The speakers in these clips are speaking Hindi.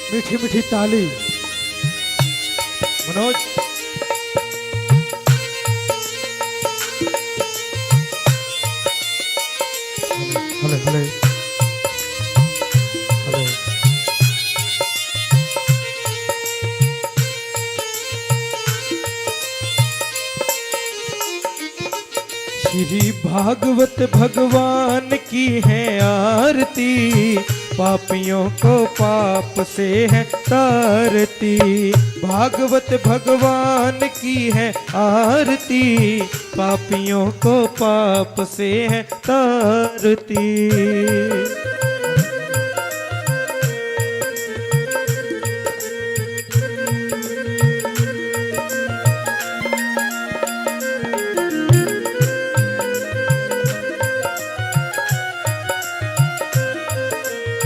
मीठी मीठी ताली। मनोज हले हले हले। श्री भागवत भगवान की है आरती, पापियों को पाप से है तारती। भागवत भगवान की है आरती, पापियों को पाप से है तारती।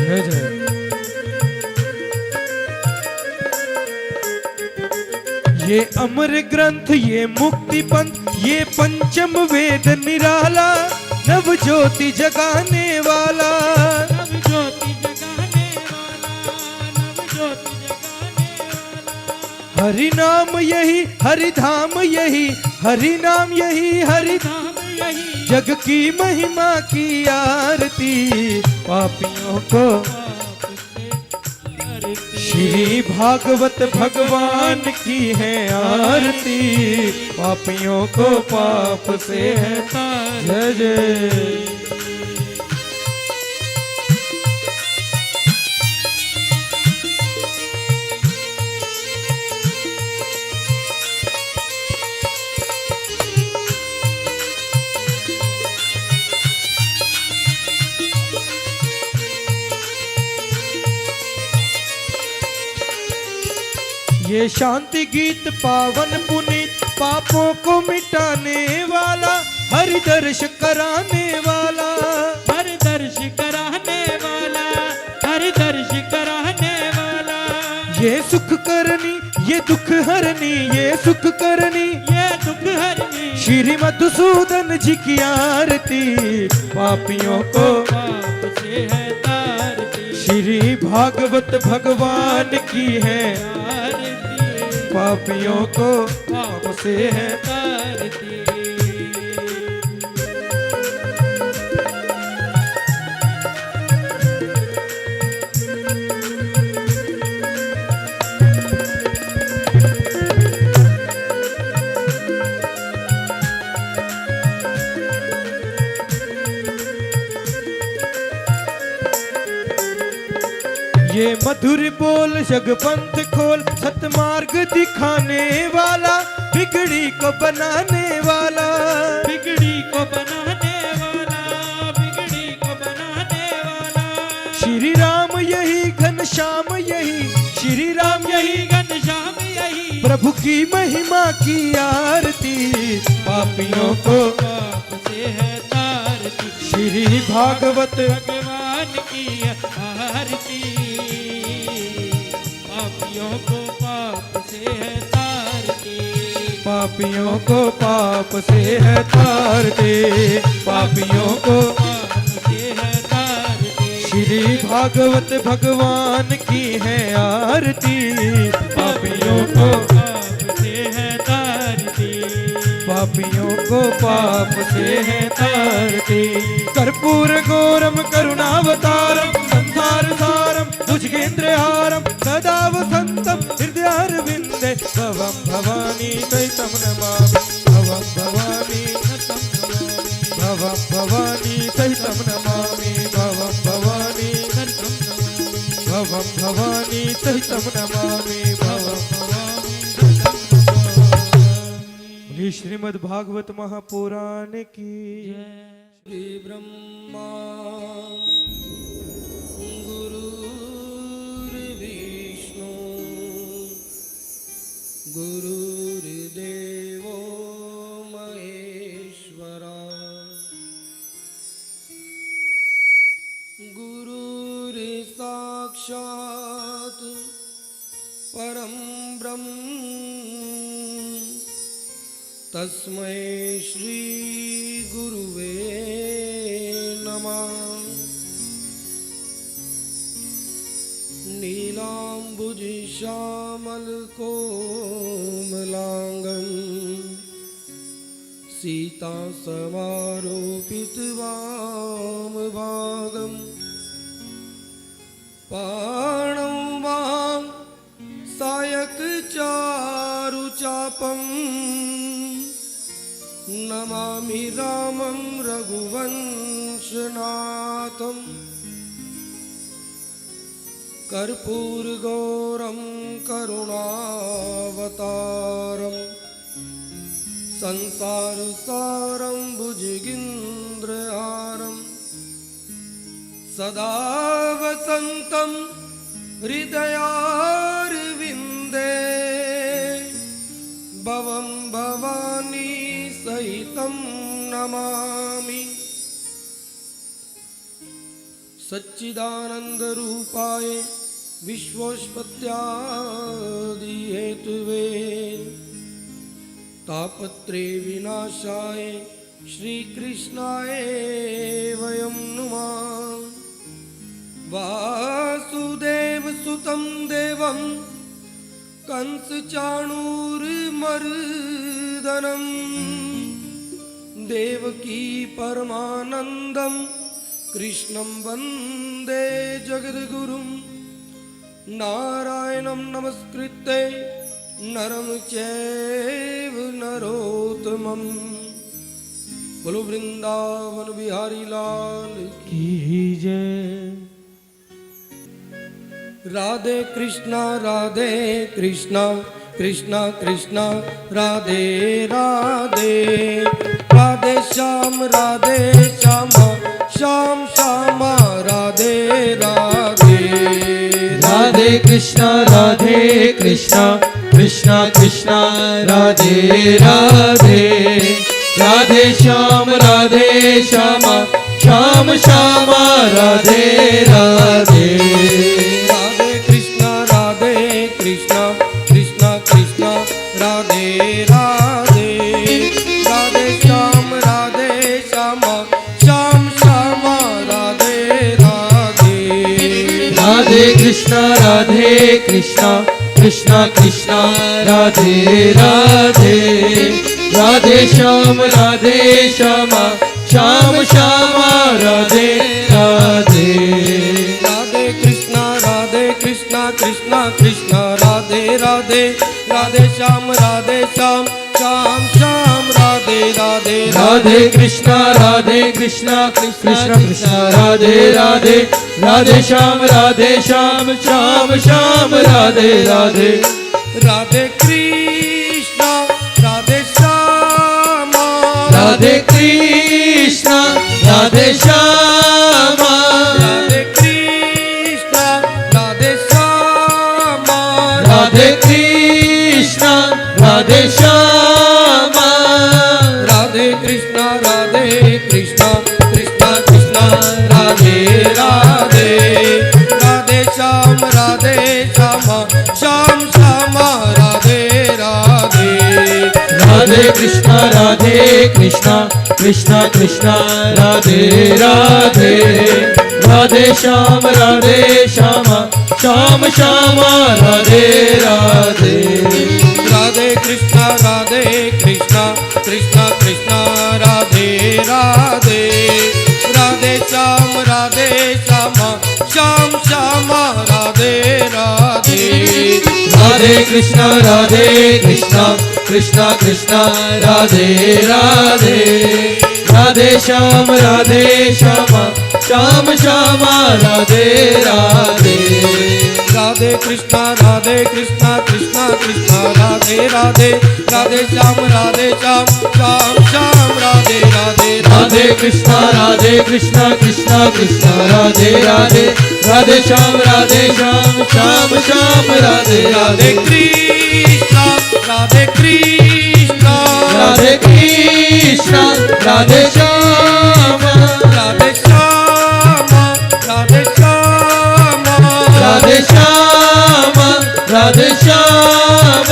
जय जय। ये अमर ग्रंथ, ये मुक्ति पंथ, ये पंचम वेद निराला, नव ज्योति जगाने वाला, नव ज्योति जगाने वाला, नव ज्योति जगाने वाला। हरि नाम यही हरि धाम यही, हरि नाम यही हरि धाम यही, जग की महिमा की आरती, पापियों को पाप से हरती। श्री भागवत भगवान की है आरती, पापियों को पाप से है जय जय। ये शांति गीत पावन पुनीत, पापों को मिटाने वाला, हरि दर्श कराने वाला, हरि दर्श कराने वाला, हरि दर्श कराने वाला। ये सुख करनी ये दुख हरनी, ये सुख करनी ये दुख हरनी, श्री मधुसूदन जी की आरती, पापियों को पाप से है तारती। श्री भागवत भगवान की है आरती, पापियों को पाप से है तारती। ये मधुर बोल जगपंथ खोल, सतमार्ग दिखाने वाला, बिगड़ी को बनाने वाला, बिगड़ी को बनाने वाला, बिगड़ी को बनाने वाला। श्री राम यही घनश्याम यही, श्री राम यही घनश्याम यही, प्रभु की महिमा की आरती, पापियों को पाप से है तारती। श्री भागवत भगवान की आरती, पापियों को पाप से है तारती। पापियों को पाप से है तारते, पापियों को पाप से है तारती। श्री भागवत भगवान की है आरती, पापियों को पाप से है तारती। पापियों को पाप से है तारते। कर्पूर गौरम करुणावतारम, संसार सारम भुजगेन्द्रहारम, सदा वसंतम हृदयारविंदे, भवं भवानी सहितं नमामि, भवं भवानी भवं भवानी सहितं नमामि, भवं भवानी भवं भवानी सहितं नमामि, भवं भवानी। श्रीमद् भागवत महापुराण की श्री ब्रह्मा गुरुर्विष्णु गुरुर्देवो महेश्वरा, गुरुर्साक्षात् परं ब्रह्म, तस्मै श्री गुरुवे नमः। नीलाम्बुजश्यामलकोमलाङ्गम् सीता समारोपितवामभागम् पाणौ मां सायकचारुचापम् नमामि रामं रघुवंशनाथम् कर्पूरगौरं करुणावतारम् संसारसारं भुजगेन्द्रहारं सदा वसन्तं हृदयारविन्दे भवं भवानी सहितं नमामि सच्चिदानन्दरूपाय विश्वोत्पत्त्यादिहेतवे तापत्रे विनाशाय श्रीकृष्णाय वयं नुमः वासुदेवसुतं देवं कंसचाणूरमर्दनं देवकी परमानन्दं कृष्णं वन्दे जगद्गुरुं नारायणं नमस्कृत्य नरं चैव नरोत्तमं बोलो वृंदावन बिहारी लाल की जय। राधे कृष्णा कृष्णा कृष्णा राधे राधे राधे श्याम श्याम श्याम राधे राधे राधे कृष्णा कृष्णा कृष्णा राधे राधे राधे श्याम श्याम श्याम राधे राधे राधे कृष्णा कृष्णा कृष्णा राधे राधे राधे श्याम श्याम श्याम राधे राधे राधे कृष्णा कृष्णा कृष्णा राधे राधे राधे श्याम श्याम श्याम राधे राधे राधे कृष्णा कृष्णा कृष्णा राधे राधे राधे श्याम श्याम श्याम राधे राधे राधे कृष्णा कृष्णा कृष्णा राधे राधे राधे श्याम श्याम श्याम राधे राधे राधे कृष्णा राधे श्याम राधे कृष्णा राधे श्याम राधे कृष्णा राधे श्याम राधे कृष्णा राधे श्याम राधे कृष्णा कृष्णा कृष्णा राधे राधे राधे श्याम श्याम श्याम राधे राधे राधे कृष्णा कृष्णा राधे राधे राधे श्याम श्याम श्याम राधे राधे राधे कृष्णा कृष्णा राधे राधे राधे श्याम श्याम श्याम राधे राधे राधे कृष्णा कृष्णा राधे राधे राधे श्याम श्याम श्याम राधे राधे राधे कृष्णा कृष्णा राधे राधे राधे श्याम श्याम श्याम राधे राधे राधे कृष्णा कृष्णा राधे राधे राधे श्याम श्याम श्याम राधे राधे कृष्णा राधे कृष्णा राधे श्याम राधे श्याम राधे श्याम राधे श्याम राधे श्याम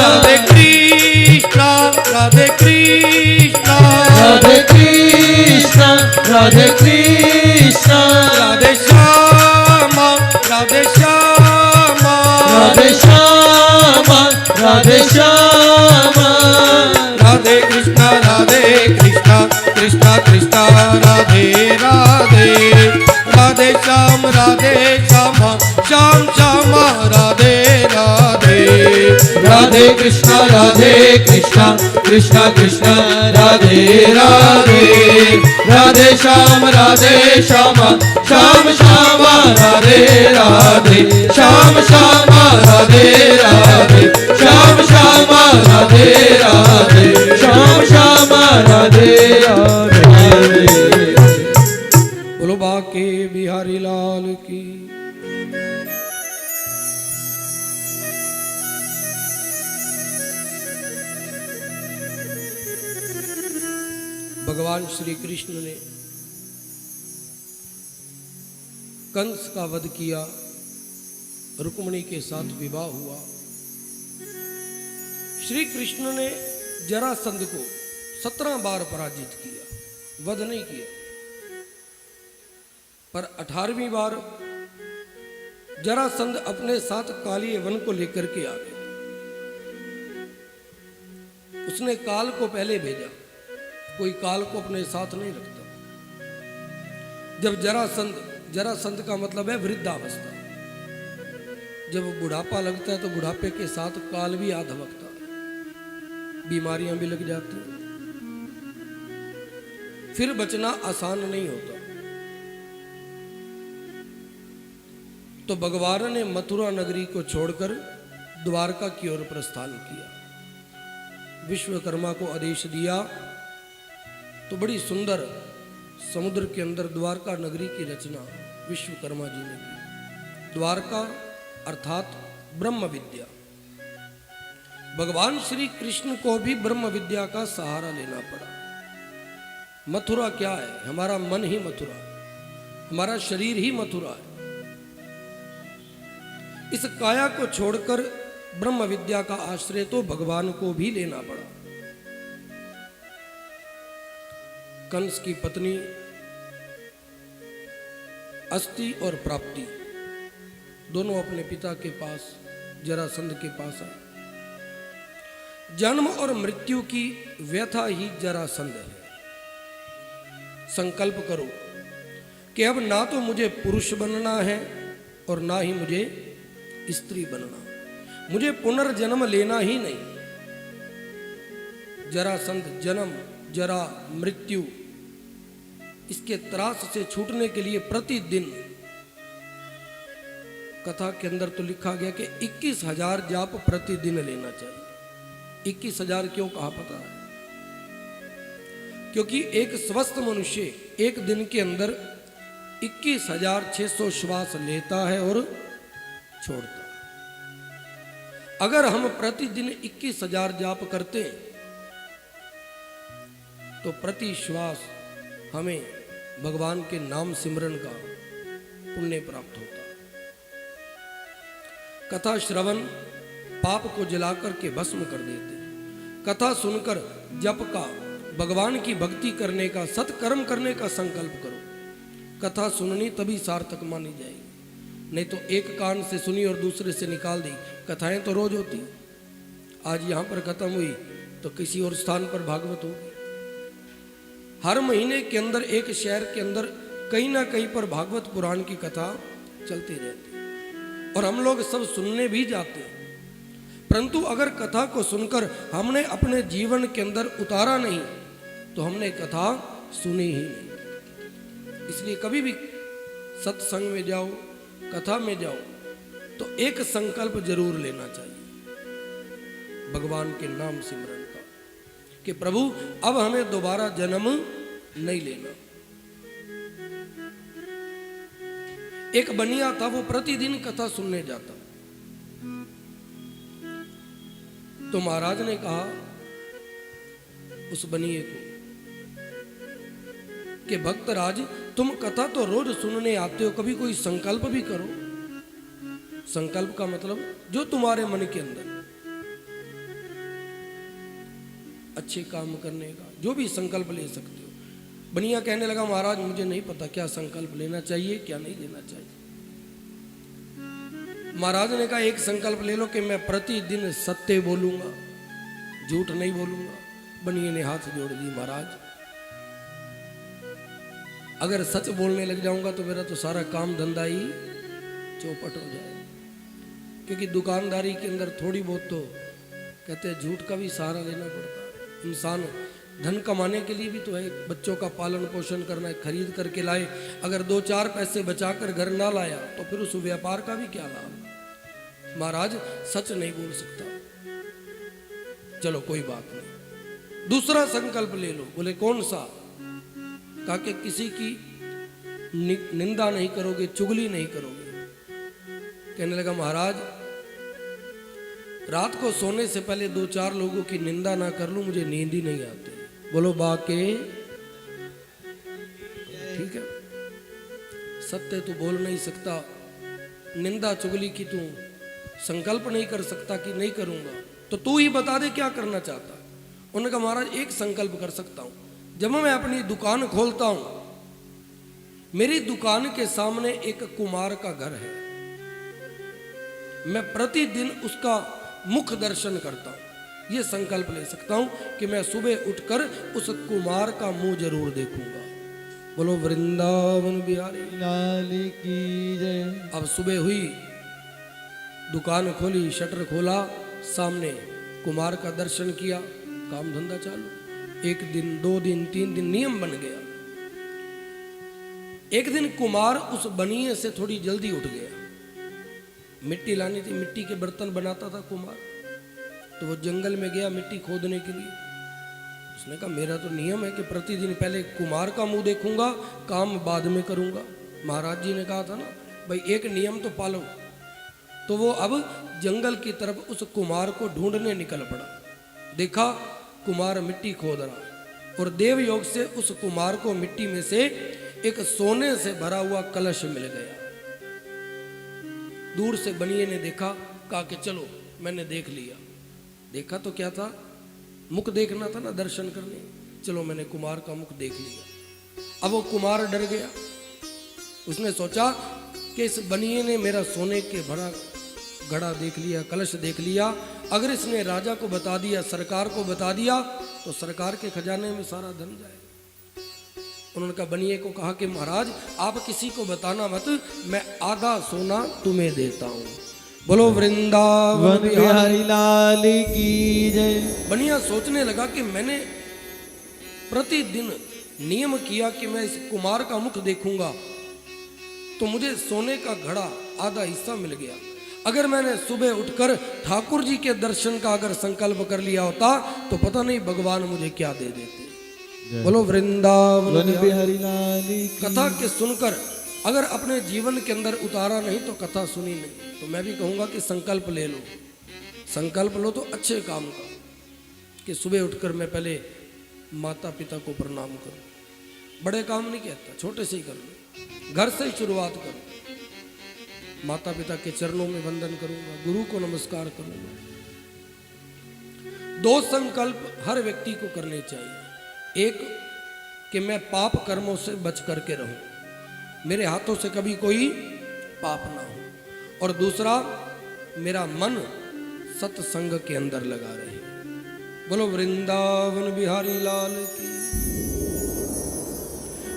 राधे कृष्णा राधे कृष्णा राधे कृष्णा राधे कृष्णा राधे श्याम राधे श्याम राधे श्यामा राधे श्यामा राधे कृष्णा कृष्णा कृष्णा राधे राधे राधे श्याम श्यामा श्याम श्यामा राधे राधे राधे कृष्णा कृष्णा कृष्णा राधे राधे राधे श्यामा श्याम श्यामा राधे राधे श्याम श्यामा राधे राधे श्याम श्यामा राधे राधे श्याम श्यामा राधे राधे। बोलो बाके बिहारी लाल की। भगवान श्री कृष्ण ने कंस का वध किया, रुक्मिणी के साथ विवाह हुआ। श्री कृष्ण ने जरासंध को 17 बार पराजित किया, वध नहीं किया, पर 18वीं बार जरासंध अपने साथ कालिय वन को लेकर के आ गया। उसने काल को पहले भेजा, कोई काल को अपने साथ नहीं रखता। जब जरासंध का मतलब है वृद्धावस्था, जब बुढ़ापा लगता है तो बुढ़ापे के साथ काल भी आ धमकता है, बीमारियां भी लग जाती हैं, फिर बचना आसान नहीं होता। तो भगवान ने मथुरा नगरी को छोड़कर द्वारका की ओर प्रस्थान किया। विश्वकर्मा को आदेश दिया तो बड़ी सुंदर समुद्र के अंदर द्वारका नगरी की रचना विश्वकर्मा जी ने की। द्वारका अर्थात ब्रह्म विद्या। भगवान श्री कृष्ण को भी ब्रह्म विद्या का सहारा लेना पड़ा। मथुरा क्या है? हमारा मन ही मथुरा, हमारा शरीर ही मथुरा है। इस काया को छोड़कर ब्रह्म विद्या का आश्रय तो भगवान को भी लेना पड़ा। कंस की पत्नी अस्ति और प्राप्ति दोनों अपने पिता के पास जरासंध के पास आए। जन्म और मृत्यु की व्यथा ही जरासंध है। संकल्प करो कि अब ना तो मुझे पुरुष बनना है और ना ही मुझे स्त्री बनना, मुझे पुनर्जन्म लेना ही नहीं। जरासंध जन्म जरा मृत्यु इसके त्रास से छूटने के लिए प्रतिदिन कथा के अंदर तो लिखा गया कि 21,000 जाप प्रतिदिन लेना चाहिए। 21,000 क्यों कहा पता है? क्योंकि एक स्वस्थ मनुष्य एक दिन के अंदर 21,600 श्वास लेता है और छोड़ता है। अगर हम प्रतिदिन 21,000 जाप करते तो प्रति श्वास हमें भगवान के नाम सिमरन का पुण्य प्राप्त होता। कथा श्रवण पाप को जलाकर के भस्म कर देते। कथा सुनकर जप का, भगवान की भक्ति करने का, सत्कर्म करने का संकल्प करो। कथा सुननी तभी सार्थक मानी जाएगी, नहीं तो एक कान से सुनी और दूसरे से निकाल दी। कथाएं तो रोज होती, आज यहाँ पर खत्म हुई तो किसी और स्थान पर भागवत होगी। हर महीने के अंदर एक शहर के अंदर कहीं ना कहीं पर भागवत पुराण की कथा चलती रहती है और हम लोग सब सुनने भी जाते हैं। परंतु अगर कथा को सुनकर हमने अपने जीवन के अंदर उतारा नहीं तो हमने कथा सुनी ही नहीं। इसलिए कभी भी सत्संग में जाओ, कथा में जाओ तो एक संकल्प जरूर लेना चाहिए भगवान के नाम सिमरन का, कि प्रभु अब हमें दोबारा जन्म नहीं लेना। एक बनिया था, वो प्रतिदिन कथा सुनने जाता। तो महाराज ने कहा उस बनिए को कि भक्तराज, तुम कथा तो रोज सुनने आते हो, कभी कोई संकल्प भी करो। संकल्प का मतलब जो तुम्हारे मन के अंदर अच्छे काम करने का जो भी संकल्प ले सकते हो। बनिया कहने लगा, महाराज मुझे नहीं पता क्या संकल्प लेना चाहिए क्या नहीं लेना चाहिए। महाराज ने कहा एक संकल्प ले लो कि मैं प्रतिदिन सत्य बोलूंगा, झूठ नहीं बोलूंगा। बनिए ने हाथ जोड़ दिए, महाराज अगर सच बोलने लग जाऊंगा तो मेरा तो सारा काम धंधा ही चौपट हो जाएगा, क्योंकि दुकानदारी के अंदर थोड़ी बहुत तो कहते हैं झूठ का भी सहारा लेना पड़ता है। इंसान धन कमाने के लिए भी तो है, बच्चों का पालन पोषण करना है, खरीद करके लाए, अगर 2-4 पैसे बचाकर घर ना लाया तो फिर उस व्यापार का भी क्या लाभ। महाराज सच नहीं बोल सकता, चलो कोई बात नहीं, दूसरा संकल्प ले लो। बोले कौन सा? कहा कि किसी की निंदा नहीं करोगे, चुगली नहीं करोगे। कहने लगा महाराज रात को सोने से पहले 2-4 लोगों की निंदा ना कर लूं, मुझे नींद ही नहीं आती। बोलो बाके ठीक है, सत्य तू बोल नहीं सकता, निंदा चुगली की तू संकल्प नहीं कर सकता कि नहीं करूंगा, तो तू ही बता दे क्या करना चाहता। उन्होंने कहा महाराज एक संकल्प कर सकता हूं, जब मैं अपनी दुकान खोलता हूं, मेरी दुकान के सामने एक कुमार का घर है, मैं प्रतिदिन उसका मुख दर्शन करता हूं। ये संकल्प ले सकता हूं कि मैं सुबह उठकर उस कुमार का मुंह जरूर देखूंगा। बोलो वृंदावन बिहारी लाल की जय। अब सुबह हुई, दुकान खोली, शटर खोला, सामने कुमार का दर्शन किया, काम धंधा चालू। 1 दिन 2 दिन 3 दिन नियम बन गया। एक दिन कुमार उस बनिए से थोड़ी जल्दी उठ गया, मिट्टी लानी थी, मिट्टी के बर्तन बनाता था कुमार, तो वो जंगल में गया मिट्टी खोदने के लिए। उसने कहा मेरा तो नियम है कि प्रतिदिन पहले कुमार का मुंह देखूंगा, काम बाद में करूंगा। महाराज जी ने कहा था ना भाई एक नियम तो पालो। तो वो अब जंगल की तरफ उस कुमार को ढूंढने निकल पड़ा। देखा कुमार मिट्टी खोद रहा, और देव योग से उस कुमार को मिट्टी में से एक सोने से भरा हुआ कलश मिल गया। दूर से बनिए ने देखा, कहा कि चलो, मैंने देख लिया। देखा तो क्या था, मुख देखना था ना, दर्शन करने। चलो मैंने कुमार का मुख देख लिया। अब वो कुमार डर गया, उसने सोचा कि इस बनिए ने मेरा सोने के भरा घड़ा देख लिया, कलश देख लिया, अगर इसने राजा को बता दिया, सरकार को बता दिया, तो सरकार के खजाने में सारा धन जाए। उन्होंने कहा बनिए को कहा कि महाराज आप किसी को बताना मत, मैं आधा सोना तुम्हें देता हूं। बोलो वृंदावन बिहारी लाल की जय। बनिया सोचने लगा कि मैंने प्रतिदिन नियम किया कि मैं इस कुमार का मुख देखूंगा, तो मुझे सोने का घड़ा आधा हिस्सा मिल गया। अगर मैंने सुबह उठकर ठाकुर जी के दर्शन का अगर संकल्प कर लिया होता तो पता नहीं भगवान मुझे क्या दे देते। बोलो वृंदावन बिहारी लाल की। कथा के सुनकर अगर अपने जीवन के अंदर उतारा नहीं तो कथा सुनी नहीं। तो मैं भी कहूंगा कि संकल्प ले लो, संकल्प लो तो अच्छे काम का, कि सुबह उठकर मैं पहले माता पिता को प्रणाम करूं। बड़े काम नहीं कहता, छोटे से ही कर लो, घर से ही शुरुआत करो। माता पिता के चरणों में वंदन करूंगा, गुरु को नमस्कार करूंगा। 2 संकल्प हर व्यक्ति को करने चाहिए। एक कि मैं पाप कर्मों से बच करके रहूं, मेरे हाथों से कभी कोई पाप ना हो, और दूसरा मेरा मन सत्संग के अंदर लगा रहे। बोलो वृंदावन बिहारी लाल की।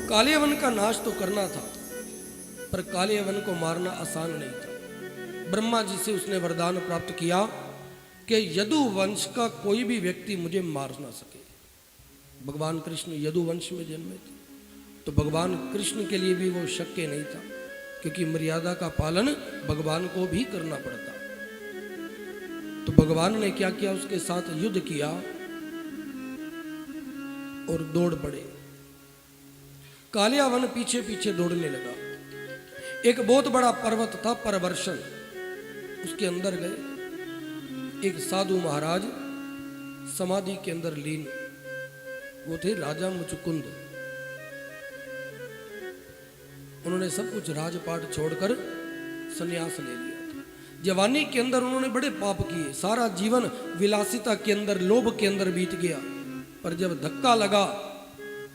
काले वन का नाश तो करना था, पर काले वन को मारना आसान नहीं था। ब्रह्मा जी से उसने वरदान प्राप्त किया कि यदु वंश का कोई भी व्यक्ति मुझे मार ना सके। भगवान कृष्ण यदु वंश में जन्मे थे, तो भगवान कृष्ण के लिए भी वो शक्य नहीं था, क्योंकि मर्यादा का पालन भगवान को भी करना पड़ता। तो भगवान ने क्या किया, उसके साथ युद्ध किया और दौड़ पड़े। कालिया वन पीछे पीछे दौड़ने लगा। एक बहुत बड़ा पर्वत था परवर्षण, उसके अंदर गए। एक साधु महाराज समाधि के अंदर लीन, वो थे राजा मुचुकुंद। उन्होंने सब कुछ राजपाट छोड़कर संन्यास ले लिया था। जवानी के अंदर उन्होंने बड़े पाप किए, सारा जीवन विलासिता के अंदर, लोभ के अंदर बीत गया। पर जब धक्का लगा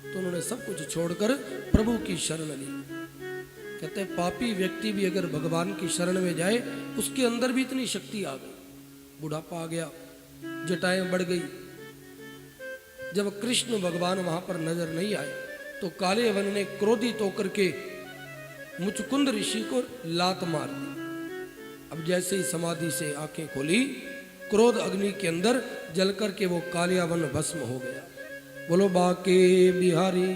तो उन्होंने सब कुछ छोड़कर प्रभु की शरण ली। कहते हैं पापी व्यक्ति भी अगर भगवान की शरण में जाए उसके अंदर भी इतनी शक्ति आ गई, बुढ़ापा आ गया, जटाएं बढ़ गई। जब कृष्ण भगवान वहां पर नजर नहीं आए तो काले वन ने क्रोधित होकर के मुचकुंद ऋषि को लात मार दी। अब जैसे ही समाधि से आंखें खोली, क्रोध अग्नि के अंदर जल करके वो कालिया वन भस्म हो गया। बोलो बाके बिहारी।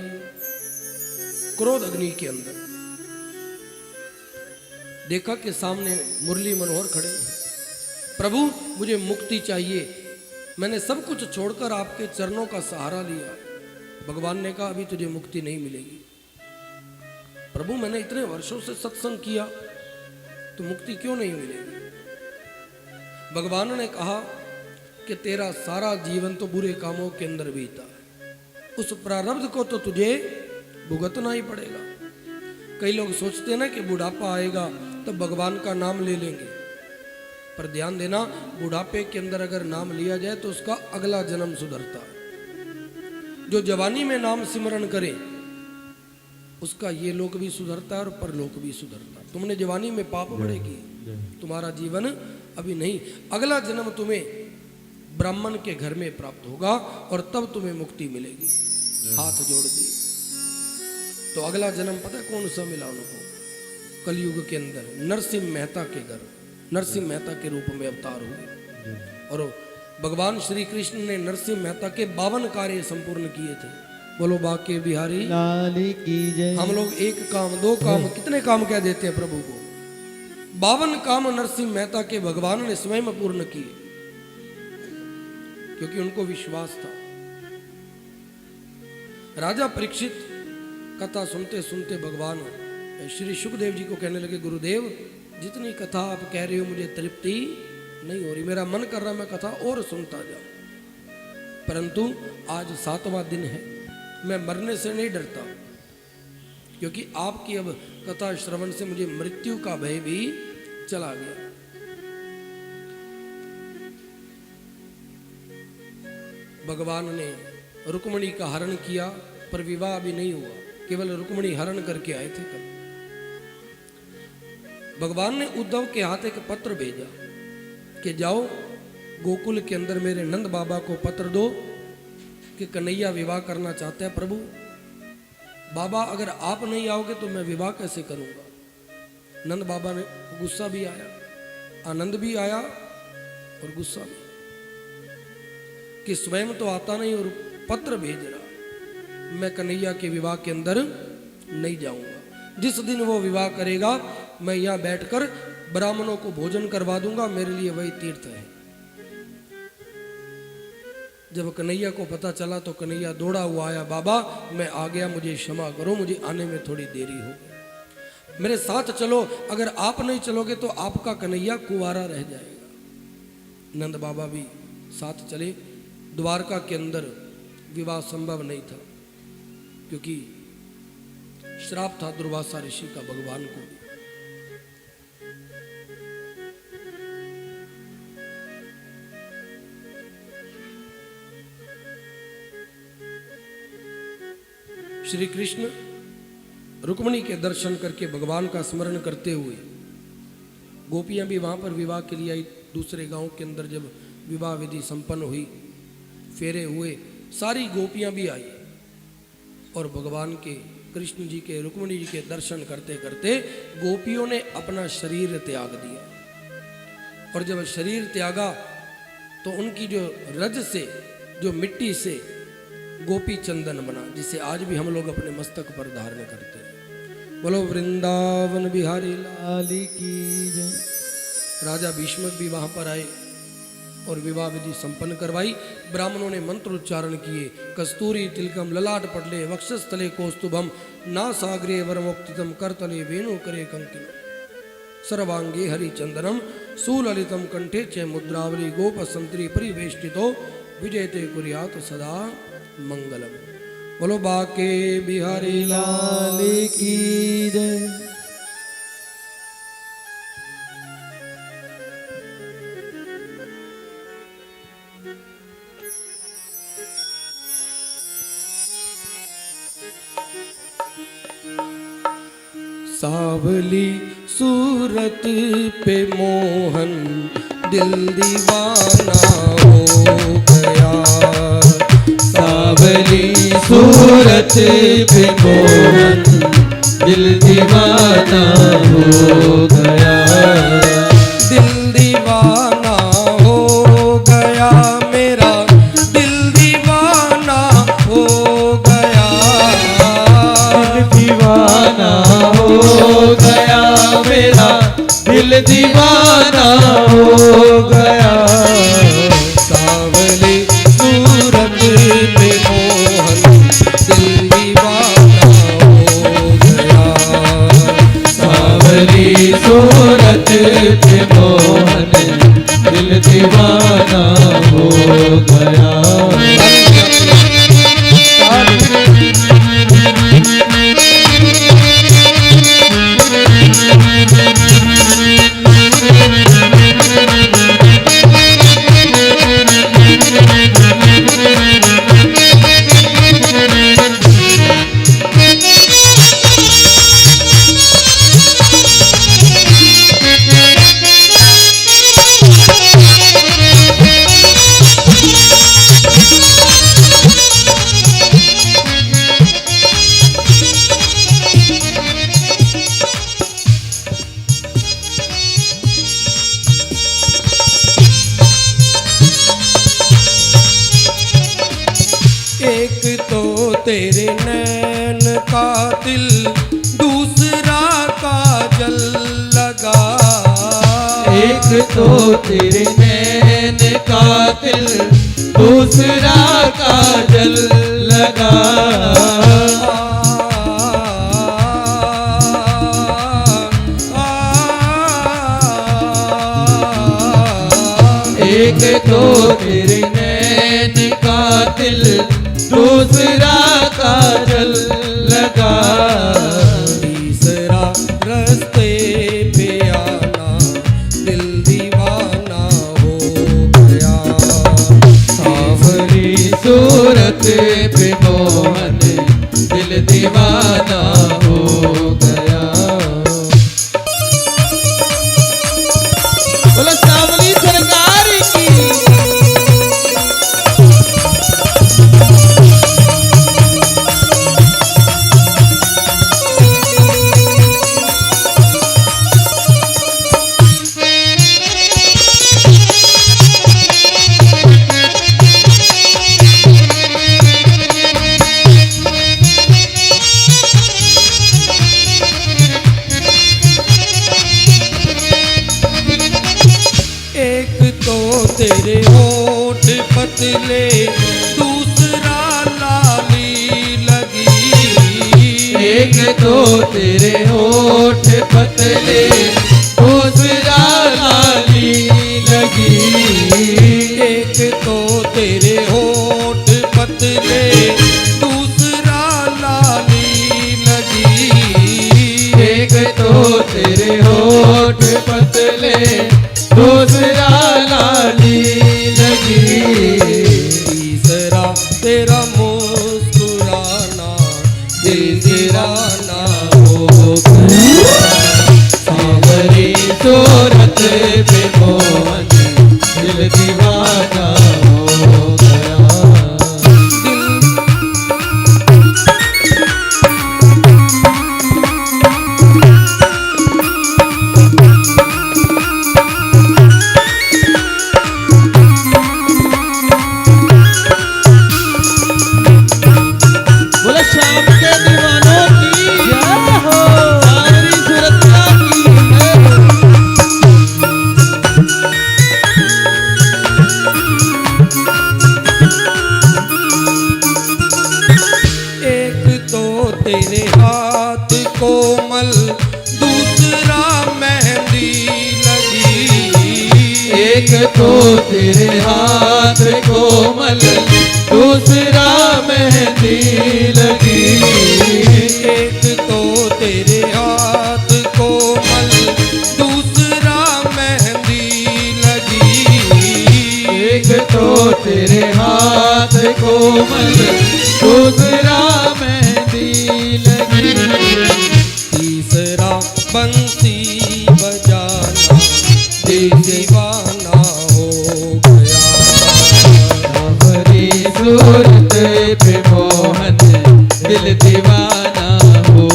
क्रोध अग्नि के अंदर देखा कि सामने मुरली मनोहर खड़े हैं। प्रभु मुझे मुक्ति चाहिए, मैंने सब कुछ छोड़कर आपके चरणों का सहारा लिया। भगवान ने कहा अभी तुझे मुक्ति नहीं मिलेगी। प्रभु मैंने इतने वर्षों से सत्संग किया तो मुक्ति क्यों नहीं मिलेगी? भगवान ने कहा कि तेरा सारा जीवन तो बुरे कामों के अंदर बीता, उस प्रारब्ध को तो तुझे भुगतना ही पड़ेगा। कई लोग सोचते ना कि बुढ़ापा आएगा तो भगवान का नाम ले लेंगे, पर ध्यान देना बुढ़ापे के अंदर अगर नाम लिया जाए तो उसका अगला जन्म सुधरता है। जो जवानी में नाम सिमरन करे उसका ये लोक भी सुधरता है और परलोक भी सुधरता है। तुमने जवानी में पाप बढ़ेगी, तुम्हारा जीवन अभी नहीं, अगला जन्म तुम्हें ब्राह्मण के घर में प्राप्त होगा और तब तुम्हें मुक्ति मिलेगी। हाथ जोड़ दी तो अगला जन्म पता है कौन सा मिला उनको? कलयुग के अंदर नरसिंह मेहता के घर, नरसिंह मेहता के रूप में अवतार हुए। और भगवान श्री कृष्ण ने नरसिंह मेहता के 52 कार्य संपूर्ण किए थे। बोलो बाके बिहारी लाल की जय। हम लोग एक काम दो काम कितने काम कह देते हैं प्रभु को। 52 काम नरसिंह मेहता के भगवान ने स्वयं पूर्ण किए, क्योंकि उनको विश्वास था। राजा परीक्षित कथा सुनते सुनते भगवान श्री सुखदेव जी को कहने लगे, गुरुदेव जितनी कथा आप कह रहे हो मुझे तृप्ति नहीं हो रही, मेरा मन कर रहा मैं कथा और सुनता जाऊं। परंतु आज 7वां दिन है, मैं मरने से नहीं डरता, क्योंकि आपकी अब कथा श्रवण से मुझे मृत्यु का भय भी चला गया। भगवान ने रुक्मणी का हरण किया, पर विवाह भी नहीं हुआ, केवल रुक्मणी हरण करके आए थे कल। भगवान ने उद्धव के हाथ एक पत्र भेजा कि जाओ गोकुल के अंदर मेरे नंद बाबा को पत्र दो कि कन्हैया विवाह करना चाहते हैं। प्रभु बाबा अगर आप नहीं आओगे तो मैं विवाह कैसे करूंगा? नंद बाबा ने गुस्सा भी आया, आनंद भी आया और गुस्सा भी, कि स्वयं तो आता नहीं और पत्र भेज रहा। मैं कन्हैया के विवाह के अंदर नहीं जाऊंगा। जिस दिन वो विवाह करेगा मैं यहाँ बैठकर ब्राह्मणों को भोजन करवा दूंगा, मेरे लिए वही तीर्थ है। जब कन्हैया को पता चला तो कन्हैया दौड़ा हुआ आया, बाबा मैं आ गया, मुझे क्षमा करो, मुझे आने में थोड़ी देरी हो गई, मेरे साथ चलो, अगर आप नहीं चलोगे तो आपका कन्हैया कुंवारा रह जाएगा। नंद बाबा भी साथ चले। द्वारका के अंदर विवाह संभव नहीं था, क्योंकि श्राप था दुर्वासा ऋषि का भगवान को। श्री कृष्ण रुक्मणी के दर्शन करके भगवान का स्मरण करते हुए, गोपियां भी वहां पर विवाह के लिए आई। दूसरे गांव के अंदर जब विवाह विधि संपन्न हुई, फेरे हुए, सारी गोपियां भी आई और भगवान के कृष्ण जी के रुक्मणी जी के दर्शन करते करते गोपियों ने अपना शरीर त्याग दिया। और जब शरीर त्यागा तो उनकी जो रज से, जो मिट्टी से गोपी चंदन बना, जिसे आज भी हम लोग अपने मस्तक पर धारण करते हैं। बोलो वृंदावन बिहारी लाल की जय। राजा भीष्मक भी वहां पर आए और विवाह विधि संपन्न करवाई। ब्राह्मणों ने मंत्र उच्चारण किए। कस्तूरी तिलकम ललाट पटले वक्षस्थले कौस्तुभम नासाग्रे वरमोक्तितम करतले वेणु करे कंकिन सर्वांगे हरिचंदनम सुललितम कंठे च मुद्रावली गोपसंत्री परिवेष्टितो विजयते कुर्यात सदा मंगलम। बोलो बाके बिहारी लाल की जय। सावली सूरत पे मोहन दिल दीवाना हो गया। सावली सूरत पे मोहन दिल दीवाना हो गया। दिल दीवाना हो गया मेरा, दिल दीवाना हो गया। दिल दीवाना हो गया मेरा, दिल दीवाना हो गया। सावली सूरत पे मोहन दिल दीवाना हो गया। सावली सूरत पे मोहन दिल दीवाना हो गया। एक तो तेरे नैन का दिल, दूसरा काजल लगा। एक तो तेरे नैन का दिल, दूसरा काजल लगा। एक तो तेरे नैन का दिल, दूसरा काजल लगा। तीसरा रस्ते पे आना दिल दीवाना हो गया। सावली सूरत पे मोहन दिल दीवाना हो गया। बोलो सावली सरकार की। एक तो तेरे होठ पतले, दूसरा लाली लगी। एक तो तेरे होठ पतले, दूसरा लाली लगी। एक तो तेरे होठ पतले, दूसरा लाली लगी। एक तो तेरे होठ पतले, दूसरा लाली लगी। तीसरा तेरा मुस्कुराना दिल दीवाना हो गया। सावली सूरत पे मोहन दिल दीवाना हो गया। बोले शाम के दीवानों की जय हो। सावली सूरत की जय हो। एक तो तेरे हाथ कोमल, दूसरा मेहंदी लगी। एक तो तेरे हाथ कोमल, दूसरा मेहंदी लगी। एक तो तेरे हाथ कोमल, दूसरा मेहंदी लगी। एक तो तेरे हाथ कोमल, दूसरा मेहंदी लगी। तीसरा दीवाना हो गया। सावरी सूरत पे मोहन दिल दीवाना हो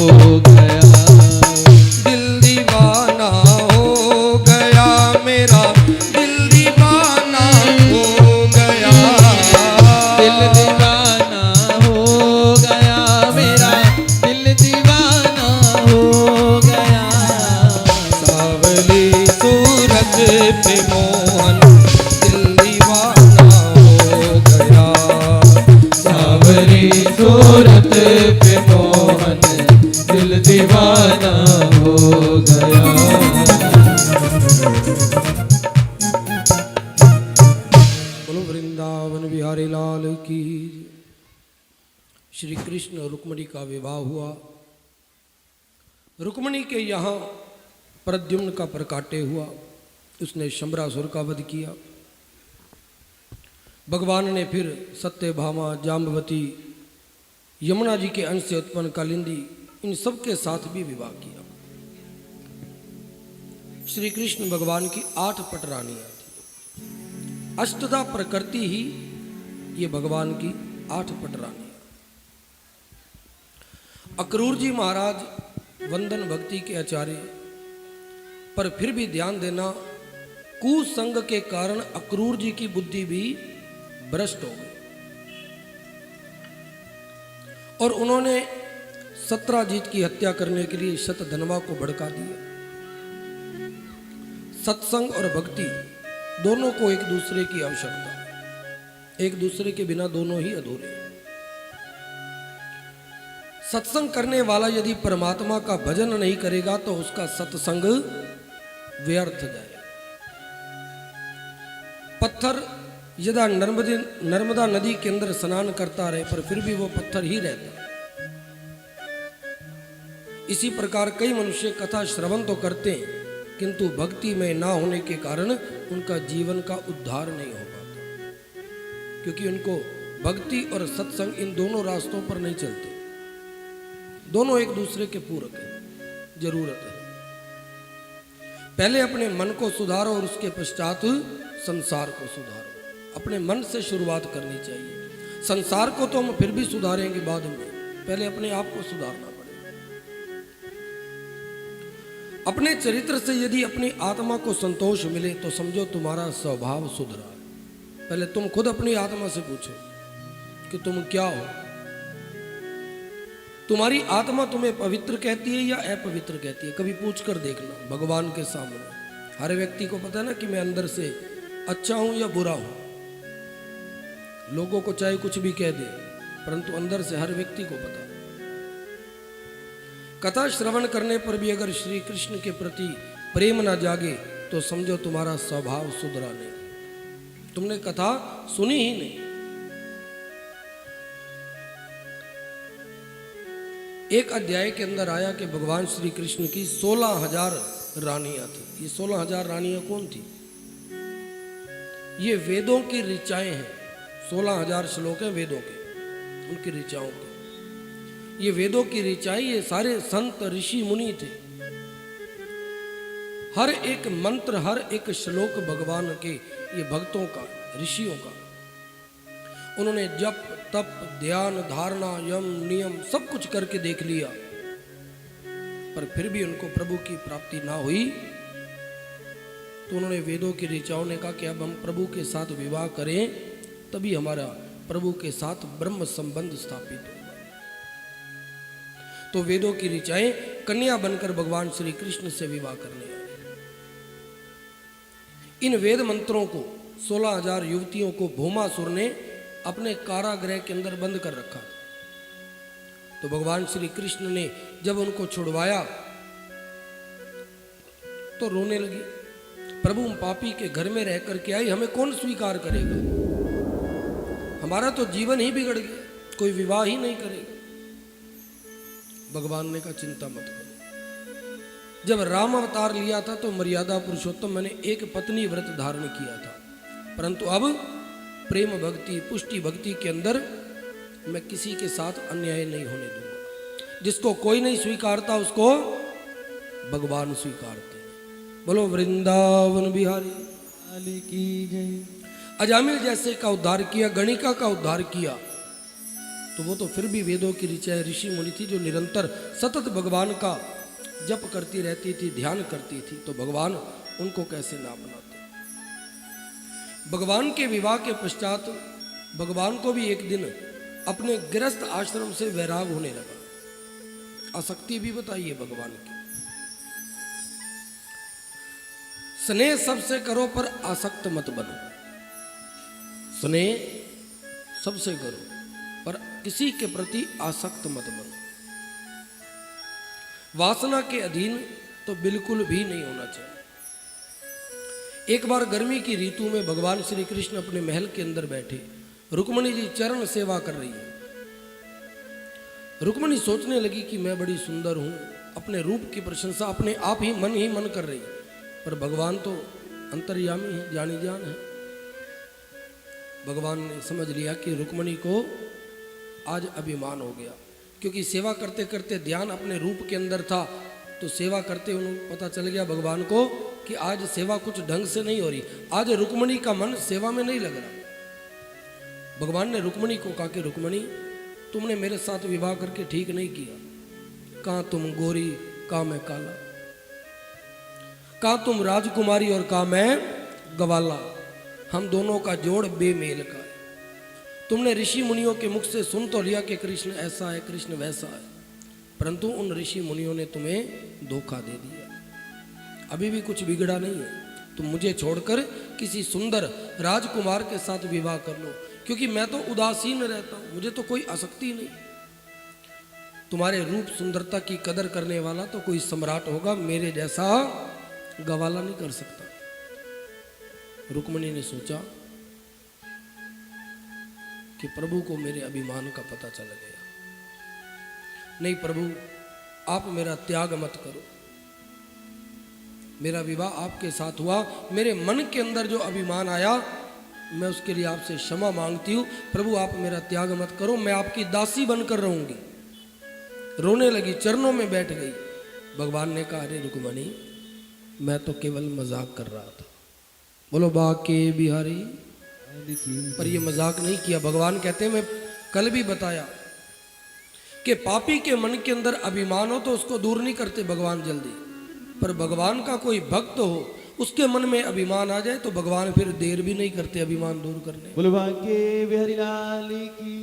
गया। दिल दीवाना हो गया मेरा, दिल दीवाना हो गया। दिल दीवाना हो गया मेरा, दिल दीवाना हो गया। सावली सूरत पे मोहन दिल दीवाना हो गया। सावरी सूरत पे मोहन दिल दीवाना हो गया। बोलो वृंदावन बिहारी लाल की। श्री कृष्ण और रुक्मिणी का विवाह हुआ। रुक्मिणी के यहाँ प्रद्युम्न का प्रकाट्य हुआ, उसने शंबरासुर का वध किया। भगवान ने फिर सत्यभामा, जाम्बवती, यमुना जी के अंश से उत्पन्न कालिंदी, इन सब के साथ भी विवाह किया। श्री कृष्ण भगवान की 8 पटरानियां थी। अष्टधा प्रकृति ही ये भगवान की 8 पटरानियां। अक्रूर जी महाराज वंदन भक्ति के आचार्य, पर फिर भी ध्यान देना, कुसंग के कारण अक्रूर जी की बुद्धि भी भ्रष्ट हो गई और उन्होंने सत्राजीत की हत्या करने के लिए शतधनवा को भड़का दिया। सत्संग और भक्ति दोनों को एक दूसरे की आवश्यकता, एक दूसरे के बिना दोनों ही अधूरे। सत्संग करने वाला यदि परमात्मा का भजन नहीं करेगा तो उसका सत्संग व्यर्थ जाएगा। पत्थर यदा नर्मदा नदी के अंदर स्नान करता रहे पर फिर भी वो पत्थर ही रहता। इसी प्रकार कई मनुष्य कथा श्रवण तो करते हैं किंतु भक्ति में ना होने के कारण उनका जीवन का उद्धार नहीं हो पाता, क्योंकि उनको भक्ति और सत्संग इन दोनों रास्तों पर नहीं चलते। दोनों एक दूसरे के पूरक हैं, जरूरत है। पहले अपने मन को सुधारो और उसके पश्चात संसार को सुधारो। अपने मन से शुरुआत करनी चाहिए। संसार को तो हम फिर भी सुधारेंगे बाद में, पहले अपने आप को सुधारना पड़ेगा। अपने चरित्र से यदि अपनी आत्मा को संतोष मिले तो समझो तुम्हारा स्वभाव सुधरा। पहले तुम खुद अपनी आत्मा से पूछो कि तुम क्या हो। तुम्हारी आत्मा तुम्हें पवित्र कहती है या अपवित्र कहती है? कभी पूछ कर देखना भगवान के सामने। हर व्यक्ति को पता है ना कि मैं अंदर से अच्छा हूं या बुरा हूं। लोगों को चाहे कुछ भी कह दे, परंतु अंदर से हर व्यक्ति को पता। कथा श्रवण करने पर भी अगर श्री कृष्ण के प्रति प्रेम ना जागे तो समझो तुम्हारा स्वभाव सुधरा नहीं, तुमने कथा सुनी ही नहीं। एक अध्याय के अंदर आया कि भगवान श्री कृष्ण की 16,000 रानियां थी। ये 16,000 रानियां कौन थी? ये वेदों की ऋचाएं हैं। 16,000 श्लोक हैं वेदों के, उनकी ऋचाओं के। ये वेदों की ऋचाएं, ये सारे संत ऋषि मुनि थे। हर एक मंत्र, हर एक श्लोक भगवान के, ये भक्तों का, ऋषियों का। उन्होंने जप, तप, ध्यान, धारणा, यम, नियम सब कुछ करके देख लिया, पर फिर भी उनको प्रभु की प्राप्ति ना हुई। तो उन्होंने वेदों की ऋचाओं ने कहा कि अब हम प्रभु के साथ विवाह करें, तभी हमारा प्रभु के साथ ब्रह्म संबंध स्थापित होगा। तो वेदों की ऋचाएं कन्या बनकर भगवान श्री कृष्ण से विवाह करने आई। इन वेद मंत्रों को 16,000 युवतियों को भौमासुर ने अपने कारागृह के अंदर बंद कर रखा। तो भगवान श्री कृष्ण ने जब उनको छुड़वाया तो रोने लगी। प्रभु हम पापी के घर में रह करके आई, हमें कौन स्वीकार करेगा? हमारा तो जीवन ही बिगड़ गया, कोई विवाह ही नहीं करेगा। भगवान ने कहा चिंता मत करो। जब राम अवतार लिया था तो मर्यादा पुरुषोत्तम मैंने एक पत्नी व्रत धारण किया था, परंतु अब प्रेम भक्ति, पुष्टि भक्ति के अंदर मैं किसी के साथ अन्याय नहीं होने दूंगा। जिसको कोई नहीं स्वीकारता उसको भगवान स्वीकारते। बोलो वृंदावन बिहारी। लाल की जय। अजामिल जैसे का उद्धार किया, गणिका का उद्धार किया, तो वो तो फिर भी वेदों की ऋषि मुनि थी जो निरंतर सतत भगवान का जप करती रहती थी, ध्यान करती थी, तो भगवान उनको कैसे ना अपनाते। भगवान के विवाह के पश्चात भगवान को भी एक दिन अपने गृहस्थ आश्रम से वैराग होने लगा। आसक्ति भी बताइए भगवान की। स्नेह सबसे करो पर आसक्त मत बनो। स्नेह सबसे करो पर किसी के प्रति आसक्त मत बनो। वासना के अधीन तो बिल्कुल भी नहीं होना चाहिए। एक बार गर्मी की ऋतु में भगवान श्री कृष्ण अपने महल के अंदर बैठे, रुक्मणी जी चरण सेवा कर रही है। रुक्मणी सोचने लगी कि मैं बड़ी सुंदर हूं, अपने रूप की प्रशंसा अपने आप ही मन कर रही, पर भगवान तो अंतर्यामी है, जानी जान है। भगवान ने समझ लिया कि रुक्मणी को आज अभिमान हो गया, क्योंकि सेवा करते करते ध्यान अपने रूप के अंदर था, तो सेवा करते उन्हें पता चल गया भगवान को कि आज सेवा कुछ ढंग से नहीं हो रही, आज रुक्मणी का मन सेवा में नहीं लग रहा। भगवान ने रुक्मणी को कहा कि रुक्मणी, तुमने मेरे साथ विवाह करके ठीक नहीं किया। कहाँ तुम गोरी, कहाँ मैं काला, कहाँ तुम राजकुमारी और कहाँ मैं गवाला, हम दोनों का जोड़ बेमेल का है। तुमने ऋषि मुनियों के मुख से सुन तो लिया कि कृष्ण ऐसा है, कृष्ण वैसा है, परंतु उन ऋषि मुनियों ने तुम्हें धोखा दे दिया। अभी भी कुछ बिगड़ा नहीं है, तुम मुझे छोड़कर किसी सुंदर राजकुमार के साथ विवाह कर लो, क्योंकि मैं तो उदासीन रहता हूं, मुझे तो कोई आसक्ति नहीं। तुम्हारे रूप सुंदरता की कदर करने वाला तो कोई सम्राट होगा, मेरे जैसा गवाला नहीं कर सकता। रुक्मणी ने सोचा कि प्रभु को मेरे अभिमान का पता चल गया। नहीं प्रभु, आप मेरा त्याग मत करो, मेरा विवाह आपके साथ हुआ, मेरे मन के अंदर जो अभिमान आया मैं उसके लिए आपसे क्षमा मांगती हूँ। प्रभु आप मेरा त्याग मत करो, मैं आपकी दासी बनकर रहूंगी। रोने लगी, चरणों में बैठ गई। भगवान ने कहा, अरे रुक्मणी, मैं तो केवल मजाक कर रहा था। बोलो बाके बिहारी। पर ये मजाक नहीं किया। भगवान कहते हैं, मैं कल भी बताया कि पापी के मन के अंदर अभिमान हो तो उसको दूर नहीं करते भगवान जल्दी, पर भगवान का कोई भक्त हो उसके मन में अभिमान आ जाए तो भगवान फिर देर भी नहीं करते अभिमान दूर करने। बोलो बाके बिहारी लाल की।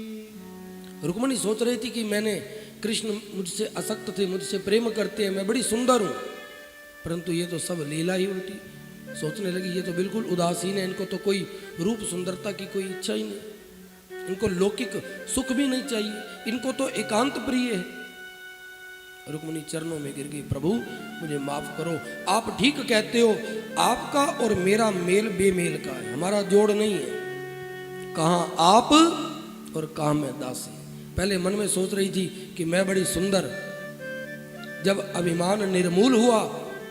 रुक्मणी सोच रही थी कि मैंने कृष्ण मुझसे आसक्त थे, मुझसे प्रेम करते हैं, मैं बड़ी सुंदर हूँ, परंतु ये तो सब लीला ही उल्टी। सोचने लगी ये तो बिल्कुल उदासीन है, इनको तो कोई रूप सुंदरता की कोई इच्छा ही नहीं, इनको लौकिक सुख भी नहीं चाहिए, इनको तो एकांत प्रिय है। रुक्मणी चरणों में गिर गई, प्रभु मुझे माफ करो, आप ठीक कहते हो, आपका और मेरा मेल बेमेल का है, हमारा जोड़ नहीं है। कहाँ आप और कहाँ मैं दासी। पहले मन में सोच रही थी कि मैं बड़ी सुंदर, जब अभिमान निर्मूल हुआ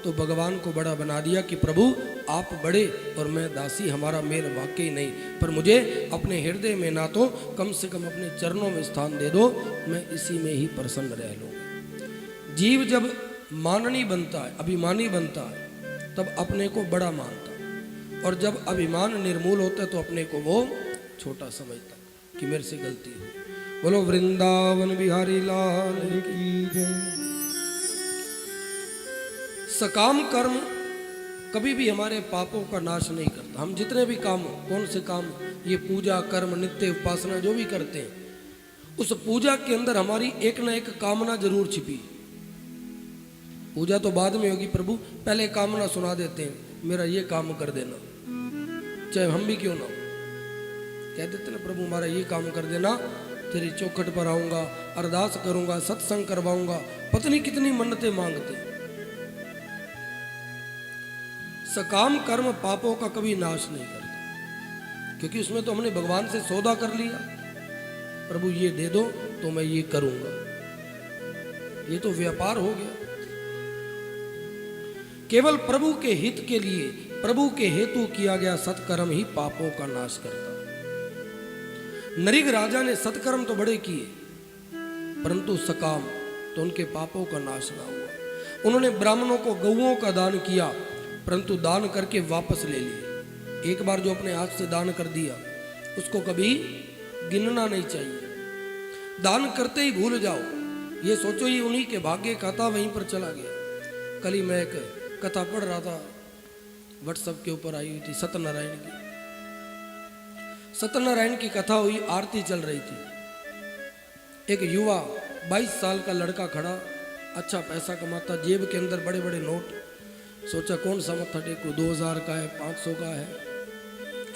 तो भगवान को बड़ा बना दिया कि प्रभु आप बड़े और मैं दासी, हमारा मेल वाकई नहीं, पर मुझे अपने हृदय में ना तो कम से कम अपने चरणों में स्थान दे दो, मैं इसी में ही प्रसन्न रह लूँ। जीव जब माननी बनता है, अभिमानी बनता है, तब अपने को बड़ा मानता है, और जब अभिमान निर्मूल होता है तो अपने को वो छोटा समझता है कि मेरे से गलती हुई। बोलो वृंदावन बिहारी लाल की जय। सकाम कर्म कभी भी हमारे पापों का नाश नहीं करता। हम जितने भी काम, कौन से काम, ये पूजा कर्म नित्य उपासना जो भी करते हैं, उस पूजा के अंदर हमारी एक ना एक कामना जरूर छिपी। पूजा तो बाद में होगी, प्रभु पहले कामना सुना देते हैं, मेरा ये काम कर देना, चाहे हम भी क्यों ना हो। कह देते ना, प्रभु हमारा ये काम कर देना, तेरी चौखट पर आऊंगा, अरदास करूंगा, सत्संग करवाऊंगा, पत्नी कितनी मन्नतें मांगते। सकाम कर्म पापों का कभी नाश नहीं करता, क्योंकि उसमें तो हमने भगवान से सौदा कर लिया, प्रभु ये दे दो तो मैं ये करूंगा, ये तो व्यापार हो गया। केवल प्रभु के हित के लिए, प्रभु के हेतु किया गया सत्कर्म ही पापों का नाश करता है। नरिग राजा ने सत्कर्म तो बड़े किए, परंतु सकाम तो उनके पापों का नाश ना हुआ। उन्होंने ब्राह्मणों को गौओं का दान किया, परंतु दान करके वापस ले लिए। एक बार जो अपने हाथ से दान कर दिया उसको कभी गिनना नहीं चाहिए। दान करते ही भूल जाओ, ये सोचो ये उन्हीं के भाग्य का था, वहीं पर चला गया। कल ही मैं एक कथा पढ़ रहा था, व्हाट्सएप के ऊपर आई हुई थी सत्यनारायण की। सत्यनारायण की कथा हुई, आरती चल रही थी। एक युवा 22 साल का लड़का खड़ा, अच्छा पैसा कमाता, जेब के अंदर बड़े बड़े नोट। सोचा कौन सा मत्था टेकूं, 2000 का है, 500 का है।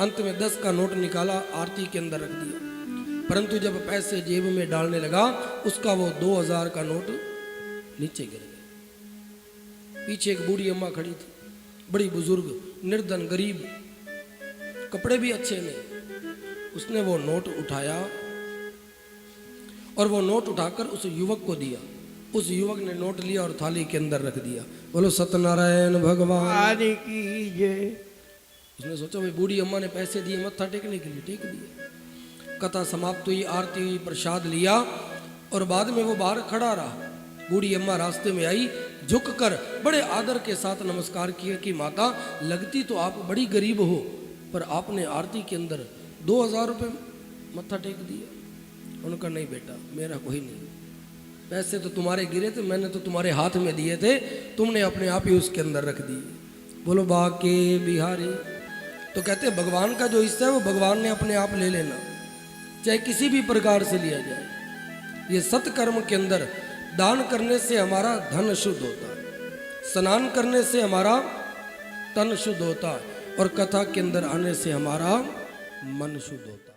अंत में 10 का नोट निकाला, आरती के अंदर रख दिया। परंतु जब पैसे जेब में डालने लगा, उसका वो 2000 का नोट नीचे गिर गया। पीछे एक बूढ़ी अम्मा खड़ी थी, बड़ी बुजुर्ग, निर्धन, गरीब, कपड़े भी अच्छे नहीं। उसने वो नोट उठाया और वो नोट उठाकर उस युवक को दिया। उस युवक ने नोट लिया और थाली के अंदर रख दिया। बोलो सत्यनारायण भगवान की जय। उसने सोचा भाई बूढ़ी अम्मा ने पैसे दिए मत्था टेकने के लिए, टेक दिए। कथा समाप्त हुई, आरती हुई, प्रसाद लिया और बाद में वो बाहर खड़ा रहा। बूढ़ी अम्मा रास्ते में आई, झुककर बड़े आदर के साथ नमस्कार किया कि माता, लगती तो आप बड़ी गरीब हो, पर आपने आरती के अंदर 2000 रुपये मत्था टेक दिया। उनका नहीं बेटा, मेरा कोई नहीं, पैसे तो तुम्हारे गिरे थे, मैंने तो तुम्हारे हाथ में दिए थे, तुमने अपने आप ही उसके अंदर रख दिए। बोलो बाके बिहारी। तो कहते हैं भगवान का जो हिस्सा है वो भगवान ने अपने आप ले लेना, चाहे किसी भी प्रकार से लिया जाए। ये सत्कर्म के अंदर दान करने से हमारा धन शुद्ध होता है, स्नान करने से हमारा तन शुद्ध होता है और कथा के अंदर आने से हमारा मन शुद्ध होता है।